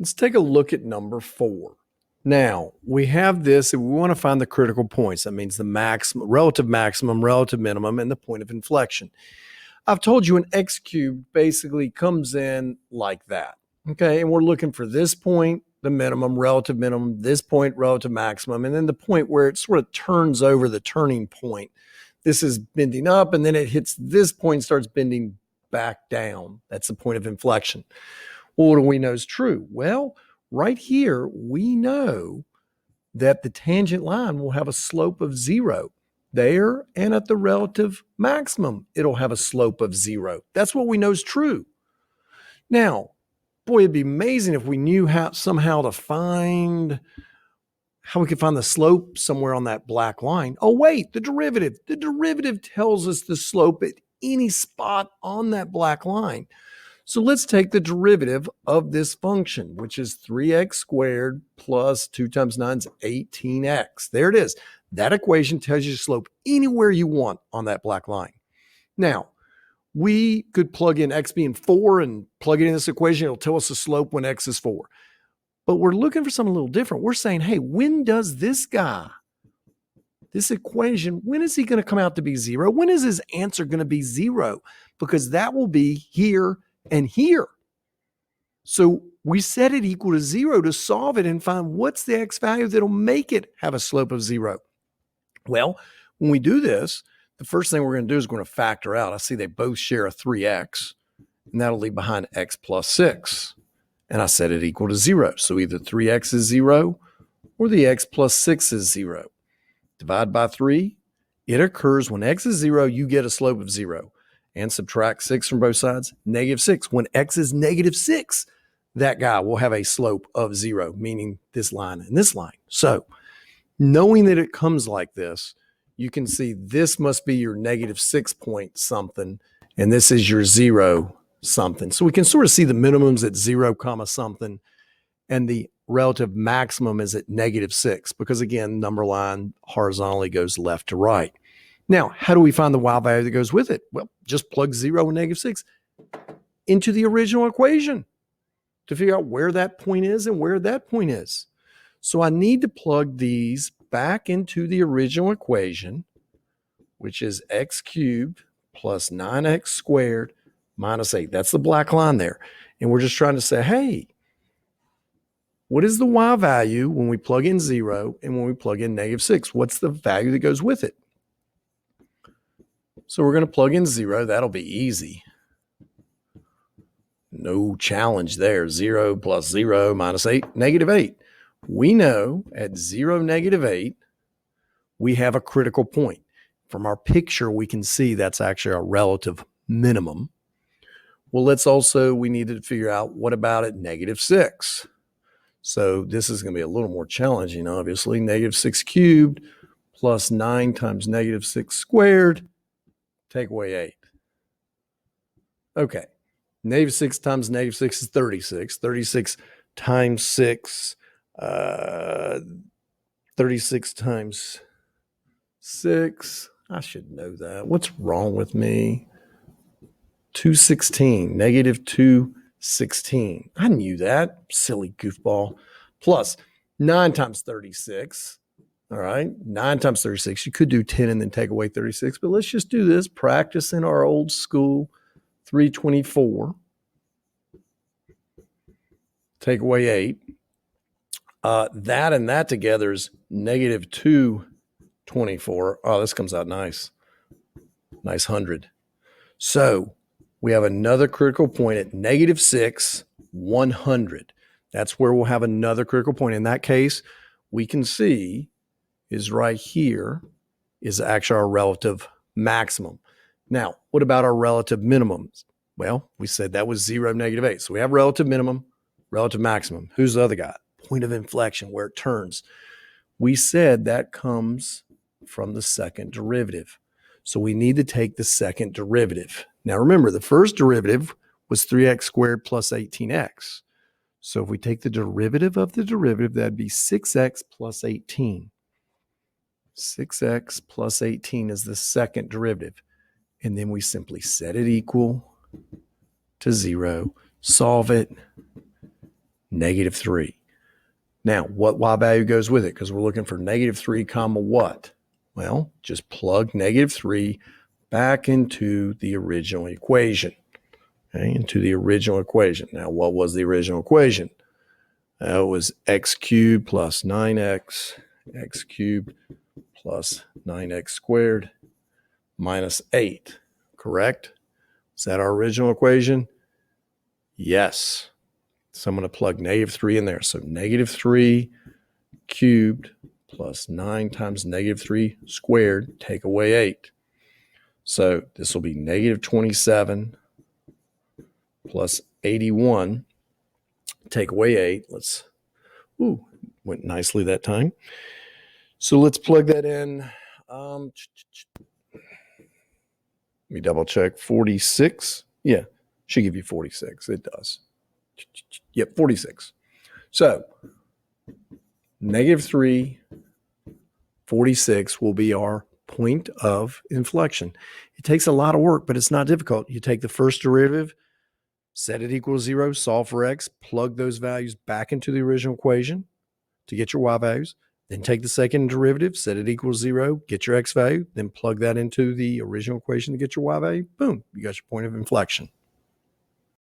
Let's take a look at number 4. Now, we have this, and we want to find the critical points. That means the maximum, relative minimum, and the point of inflection. I've told you an x cubed basically comes in like that. Okay, and we're looking for this point, the minimum, relative minimum, this point, relative maximum, and then the point where it sort of turns over the turning point. This is bending up, and then it hits this point and starts bending back down. That's the point of inflection. Well, what do we know is true? Well, right here, we know that the tangent line will have a slope of 0. There and at the relative maximum, it'll have a slope of 0. That's what we know is true. Now, boy, it'd be amazing if we knew how somehow to find how we could find the slope somewhere on that black line. Oh, wait, the derivative. The derivative tells us the slope at any spot on that black line. So let's take the derivative of this function, which is 3x squared plus 2 times 9 is 18x. There it is. That equation tells you the slope anywhere you want on that black line. Now, we could plug in x being 4 and plug it in this equation. It'll tell us the slope when x is 4. But we're looking for something a little different. We're saying, hey, when does this guy, this equation, when is he going to come out to be 0? When is his answer going to be 0? Because that will be here and here. So we set it equal to 0 to solve it and find what's the x value that'll make it have a slope of 0. Well, when we do this, the first thing we're going to do is we're going to factor out. I see they both share a 3x, and that'll leave behind x plus 6. And I set it equal to 0. So either 3x is 0 or the x plus 6 is 0. Divide by 3. It occurs when x is 0, you get a slope of 0. And subtract 6 from both sides, -6. When x is -6, that guy will have a slope of 0, meaning this line and this line. So knowing that it comes like this, you can see this must be your -6 point something, and this is your 0 something. So we can sort of see the minimums at 0 comma something, and the relative maximum is at -6, because again, number line horizontally goes left to right. Now, how do we find the y value that goes with it? Well, just plug 0 and -6 into the original equation to figure out where that point is and where that point is. So I need to plug these back into the original equation, which is x cubed plus 9x squared minus 8. That's the black line there. And we're just trying to say, hey, what is the y value when we plug in 0 and when we plug in -6? What's the value that goes with it? So we're going to plug in 0. That'll be easy. No challenge there. 0 plus 0 minus 8, -8. We know at 0, -8, we have a critical point. From our picture, we can see that's actually a relative minimum. Well, we needed to figure out what about at -6. So this is going to be a little more challenging, obviously. -6 cubed plus 9 times -6 squared. Take away 8. Okay. -6 times -6 is 36. 36 times 6. 36 times 6. I should know that. What's wrong with me? 216. -216. I knew that. Silly goofball. Plus 9 times 36. All right, 9 times 36. You could do 10 and then take away 36, but let's just do this. Practice in our old school 324. Take away 8. That and that together is -224. Oh, this comes out nice. Nice 100. So we have another critical point at -6, 100. That's where we'll have another critical point. In that case, we can see is right here is actually our relative maximum. Now, what about our relative minimums? Well, we said that was 0, -8. So we have relative minimum, relative maximum. Who's the other guy? Point of inflection, where it turns. We said that comes from the second derivative. So we need to take the second derivative. Now remember, the first derivative was 3x squared plus 18x. So if we take the derivative of the derivative, that'd be 6x plus 18. 6x plus 18 is the second derivative. And then we simply set it equal to 0, solve it, negative 3. Now, what y value goes with it? Because we're looking for negative 3 comma what? Well, just plug negative 3 back into the original equation. Okay, into the original equation. Now, what was the original equation? It was x cubed plus 9x, x cubed plus 9x squared minus 8, correct? Is that our original equation? Yes. So I'm going to plug negative 3 in there. So negative 3 cubed plus 9 times negative 3 squared, take away 8. So this will be negative 27 plus 81, take away 8. Went nicely that time. So let's plug that in. Let me double check. 46. Yeah, should give you 46. It does. Yep, 46. So negative 3, 46 will be our point of inflection. It takes a lot of work, but it's not difficult. You take the first derivative, set it equal to 0, solve for x, plug those values back into the original equation to get your y values. Then take the second derivative, set it equal to 0, get your x value, then plug that into the original equation to get your y value. Boom, you got your point of inflection.